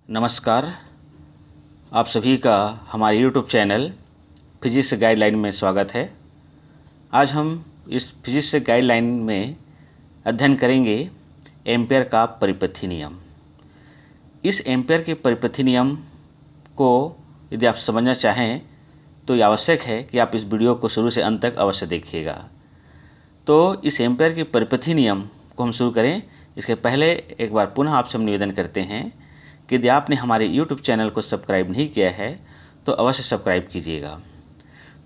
नमस्कार। आप सभी का हमारे YouTube चैनल फिजिक्स गाइडलाइन में स्वागत है। आज हम इस फिजिक्स गाइडलाइन में अध्ययन करेंगे एम्पेयर का परिपथी नियम। इस एम्पेयर के परिपथी नियम को यदि आप समझना चाहें तो ये आवश्यक है कि आप इस वीडियो को शुरू से अंत तक अवश्य देखिएगा। तो इस एम्पेयर के परिपथी नियम को हम शुरू करें इसके पहले एक बार पुनः आपसे हम निवेदन करते हैं कि यदि आपने हमारे YouTube चैनल को सब्सक्राइब नहीं किया है तो अवश्य सब्सक्राइब कीजिएगा।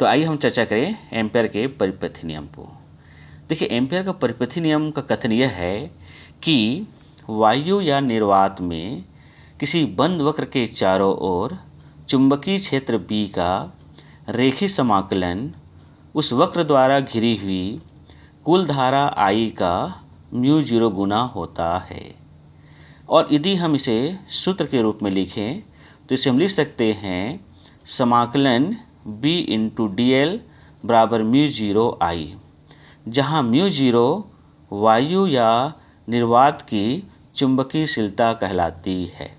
तो आइए हम चर्चा करें एम्पेयर के परिपथी नियम को। देखिए, एम्पेयर का परिपथी नियम का कथन यह है कि वायु या निर्वात में किसी बंद वक्र के चारों ओर चुंबकीय क्षेत्र B का रेखीय समाकलन उस वक्र द्वारा घिरी हुई कुल धारा I का μ0 गुना होता है। और यदि हम इसे सूत्र के रूप में लिखें तो इसे हम लिख सकते हैं समाकलन B इंटू DL बराबर μ0 I, जहाँ μ0 वायु या निर्वात की चुंबकीयशीलता कहलाती है।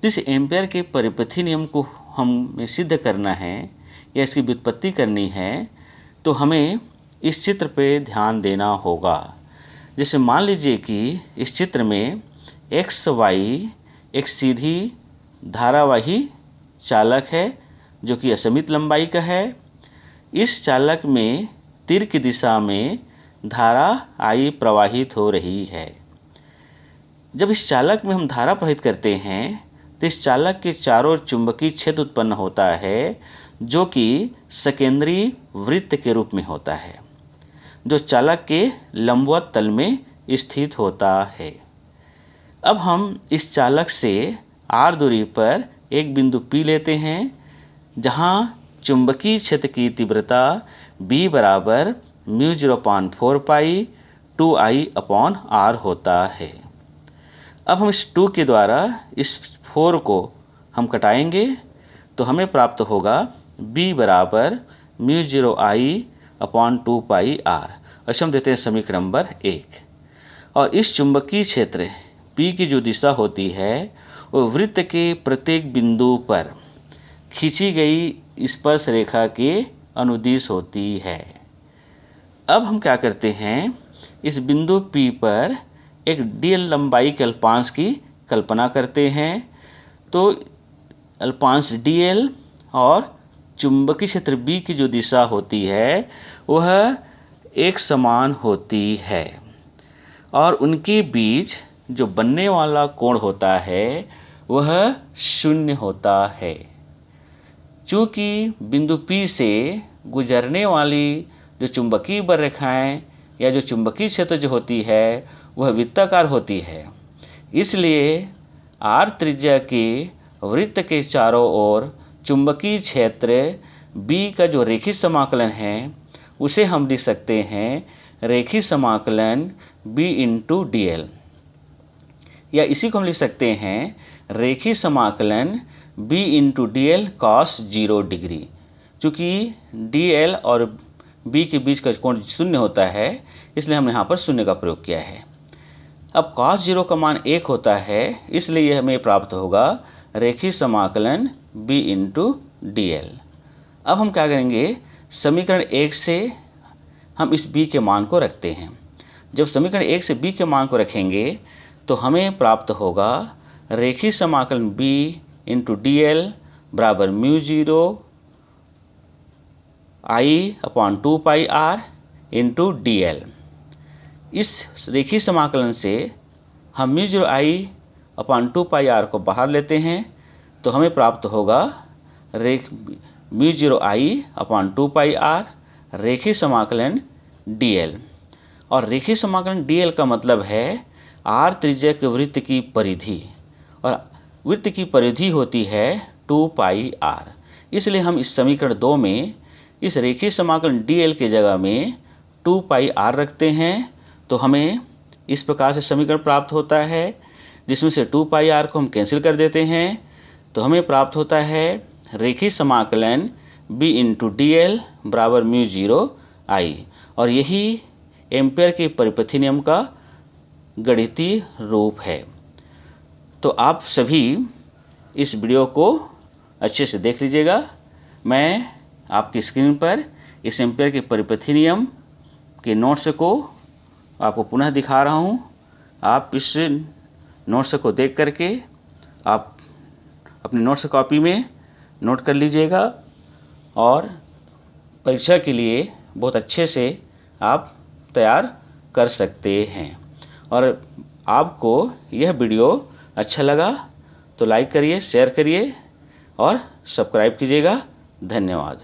जिस एम्पेयर के परिपथी नियम को हमें सिद्ध करना है या इसकी व्युत्पत्ति करनी है तो हमें इस चित्र पे ध्यान देना होगा। जैसे मान लीजिए कि इस चित्र में एक्स वाई एक सीधी धारावाही चालक है जो कि असीमित लंबाई का है। इस चालक में तीर की दिशा में धारा I प्रवाहित हो रही है। जब इस चालक में हम धारा प्रवाहित करते हैं तो इस चालक के चारों ओर चुंबकीय क्षेत्र उत्पन्न होता है जो कि सकेंद्री वृत्त के रूप में होता है, जो चालक के लंबवत तल में स्थित होता है। अब हम इस चालक से r दूरी पर एक बिंदु P लेते हैं जहां चुंबकीय क्षेत्र की तीव्रता B बराबर μ0/4 पाई 2I/r होता है। अब हम इस 2 के द्वारा इस 4 को हम घटाएंगे तो हमें प्राप्त होगा B बराबर μ0I/2 पाई r। ऐसे हम देते हैं समीकरण नंबर 1। और इस चुंबकीय क्षेत्र P की जो दिशा होती है वो वृत्त के प्रत्येक बिंदु पर खींची गई स्पर्श रेखा के अनुदिश होती है। अब हम क्या करते हैं, इस बिंदु P पर एक dl लंबाई के अल्पांश की कल्पना करते हैं। तो अल्पांश dl और चुंबकीय क्षेत्र B की जो दिशा होती है वह एक समान होती है और उनके बीच जो बनने वाला कोण होता है वह 0 होता है। चूँकि बिंदु P से गुजरने वाली जो चुंबकीय बलरेखाएं या जो चुंबकीय क्षेत्र जो होती है वह वृत्ताकार होती है, इसलिए r त्रिज्या के वृत्त के चारों ओर चुंबकीय क्षेत्र B का जो रेखीय समाकलन है उसे हम लिख सकते हैं रेखीय समाकलन B इंटू DL, या इसी को हम लिख सकते हैं रेखीय समाकलन B into DL cos 0 degree. चूँकि DL और B के बीच का कोण 0 होता है इसलिए हमने यहाँ पर 0 का प्रयोग किया है। अब cos 0 का मान 1 होता है इसलिए हमें प्राप्त होगा रेखीय समाकलन B इंटू DL। अब हम क्या करेंगे, समीकरण 1 से हम इस B के मान को रखते हैं। जब समीकरण 1 से B के मान को रखेंगे तो हमें प्राप्त होगा रेखीय समाकलन B इंटू DL बराबर μ0 I/2 पाई r इंटू DL। इस रेखीय समाकलन से हम μ0 I/2 पाई r को बाहर लेते हैं तो हमें प्राप्त होगा μ0 I/2 पाई r रेखीय समाकलन DL। और रेखीय समाकलन DL का मतलब है r त्रिज्या के वृत्त की परिधि, और वृत्त की परिधि होती है 2 पाई r। इसलिए हम इस समीकरण 2 में इस रेखीय समाकलन DL के जगह में 2 पाई r रखते हैं तो हमें इस प्रकार से समीकरण प्राप्त होता है, जिसमें से 2 पाई r को हम कैंसिल कर देते हैं तो हमें प्राप्त होता है रेखीय समाकलन B इंटू DL बराबर μ0 I। और यही एम्पेयर के परिपथी नियम का गणितीय रूप है। तो आप सभी इस वीडियो को अच्छे से देख लीजिएगा। मैं आपकी स्क्रीन पर इस एम्पीयर के परिपथी नियम के नोट्स को आपको पुनः दिखा रहा हूँ। आप इस नोट्स को देख करके आप अपने नोट्स कॉपी में नोट कर लीजिएगा और परीक्षा के लिए बहुत अच्छे से आप तैयार कर सकते हैं। और आपको यह वीडियो अच्छा लगा तो लाइक करिए, शेयर करिए और सब्सक्राइब कीजिएगा। धन्यवाद।